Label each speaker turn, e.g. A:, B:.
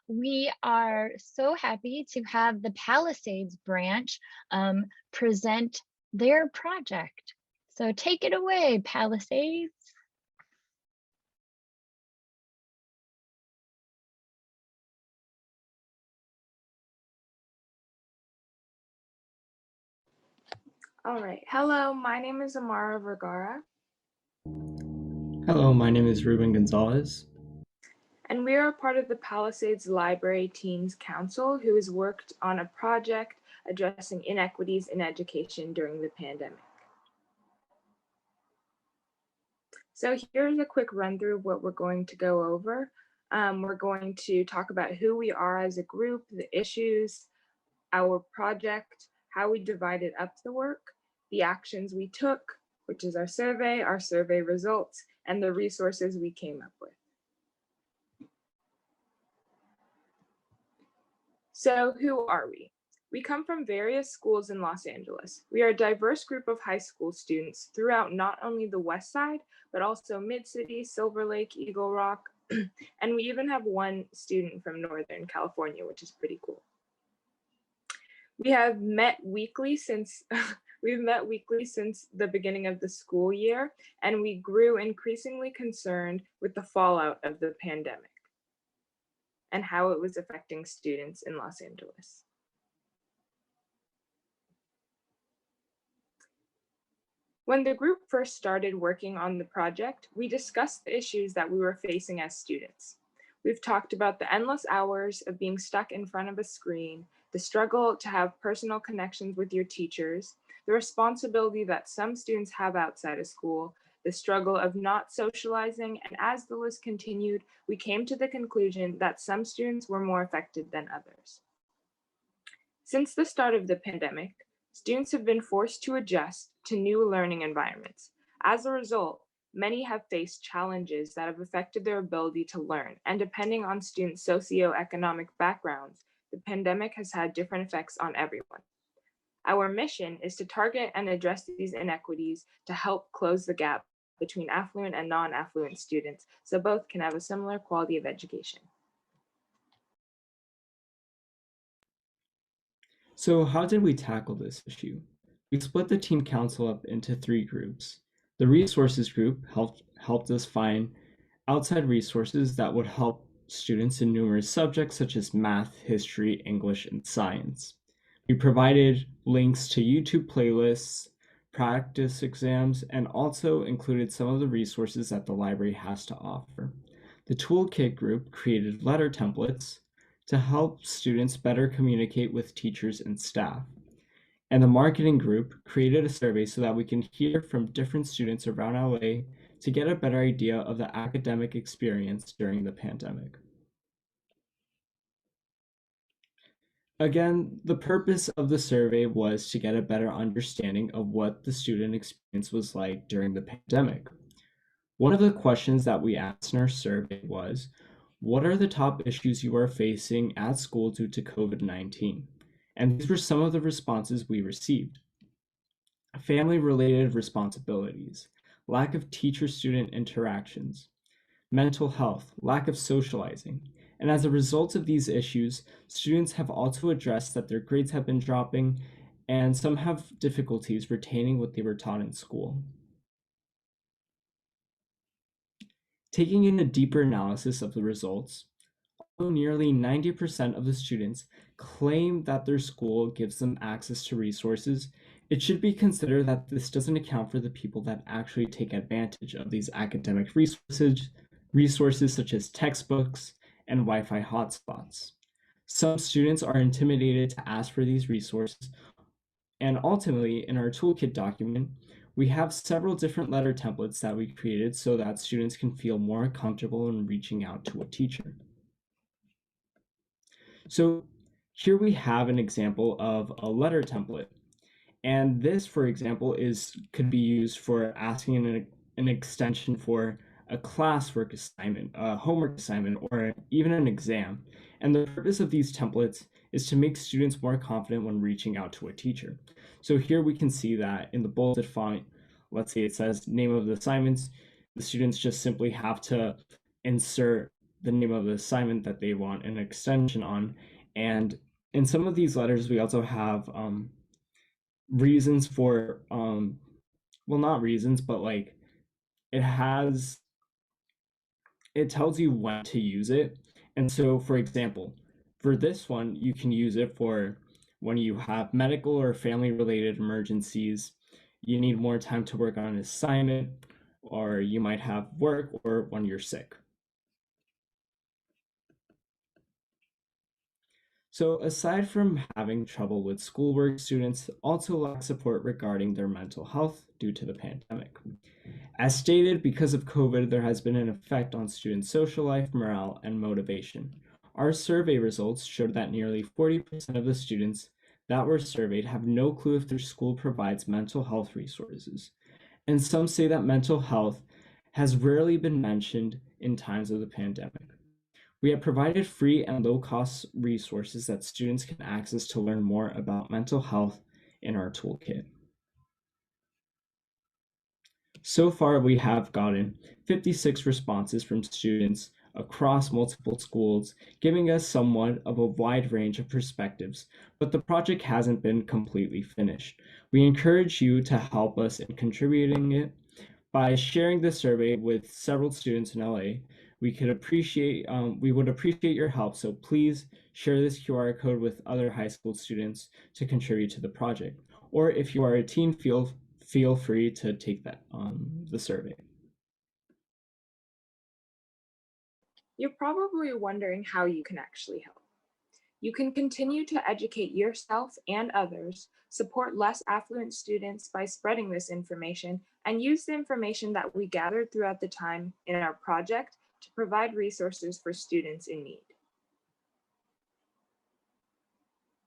A: We are so happy to have the Palisades branch present their project. So take it away, Palisades.
B: All right. Hello, my name is Amara Vergara,
C: Hello, my name is Ruben Gonzalez.
B: and we are a part of the Palisades Library Teens Council who has worked on a project addressing inequities in education during the pandemic. So here's a quick run through of what we're going to go over. We're going to talk about who we are as a group, the issues, our project, how we divided up the work, the actions we took, which is our survey results, and the resources we came up with. So who are we? We come from various schools in Los Angeles. We are a diverse group of high school students throughout not only the West Side, but also Mid-City, Silver Lake, Eagle Rock, and we even have one student from Northern California, which is pretty cool. We have met weekly since we've met weekly since the beginning of the school year, and we grew increasingly concerned with the fallout of the pandemic and how it was affecting students in Los Angeles. When the group first started working on the project, we discussed the issues that we were facing as students. We've talked about the endless hours of being stuck in front of a screen, the struggle to have personal connections with your teachers, the responsibility that some students have outside of school, the struggle of not socializing, and as the list continued, we came to the conclusion that some students were more affected than others. Since the start of the pandemic, students have been forced to adjust to new learning environments. As a result, many have faced challenges that have affected their ability to learn, and depending on students' socioeconomic backgrounds, the pandemic has had different effects on everyone. Our mission is to target and address these inequities to help close the gap between affluent and non-affluent students so both can have a similar quality of education.
C: So how did we tackle this issue? We split the teen council up into 3 groups. The resources group helped us find outside resources that would help students in numerous subjects such as math, history, English, and science. We provided links to YouTube playlists, practice exams, and also included some of the resources that the library has to offer. The Toolkit group created letter templates to help students better communicate with teachers and staff. And the marketing group created a survey so that we can hear from different students around LA to get a better idea of the academic experience during the pandemic. Again, the purpose of the survey was to get a better understanding of what the student experience was like during the pandemic. One of the questions that we asked in our survey was, what are the top issues you are facing at school due to COVID-19? And these were some of the responses we received. Family-related responsibilities, lack of teacher-student interactions, mental health, lack of socializing. And as a result of these issues, students have also addressed that their grades have been dropping and some have difficulties retaining what they were taught in school. Taking in a deeper analysis of the results, although nearly 90% of the students claim that their school gives them access to resources, it should be considered that this doesn't account for the people that actually take advantage of these academic resources such as textbooks and Wi-Fi hotspots. Some students are intimidated to ask for these resources, and ultimately, in our toolkit document, we have several different letter templates that we created so that students can feel more comfortable in reaching out to a teacher. So here we have an example of a letter template. And this, for example, could be used for asking an extension for a classwork assignment, a homework assignment, or even an exam. And the purpose of these templates is to make students more confident when reaching out to a teacher. So here we can see that in the bolded font, let's say it says name of the assignments, the students just simply have to insert the name of the assignment that they want an extension on. And in some of these letters, we also have reasons for, well, not reasons, but like it tells you when to use it. And so, for example, for this one, you can use it for when you have medical or family related emergencies, you need more time to work on an assignment, or you might have work, or when you're sick. So aside from having trouble with schoolwork, students also lack support regarding their mental health due to the pandemic. As stated, because of COVID, there has been an effect on students' social life, morale, and motivation. Our survey results showed that nearly 40% of the students that were surveyed have no clue if their school provides mental health resources. And some say that mental health has rarely been mentioned in times of the pandemic. We have provided free and low-cost resources that students can access to learn more about mental health in our toolkit. So far, we have gotten 56 responses from students across multiple schools, giving us somewhat of a wide range of perspectives, but the project hasn't been completely finished. We encourage you to help us in contributing it by sharing this survey with several students in LA. We would appreciate your help, so please share this QR code with other high school students to contribute to the project. Or if you are a teen, feel free to take that the survey.
B: You're probably wondering how you can actually help. You can continue to educate yourself and others, support less affluent students by spreading this information, and use the information that we gathered throughout the time in our project to provide resources for students in need.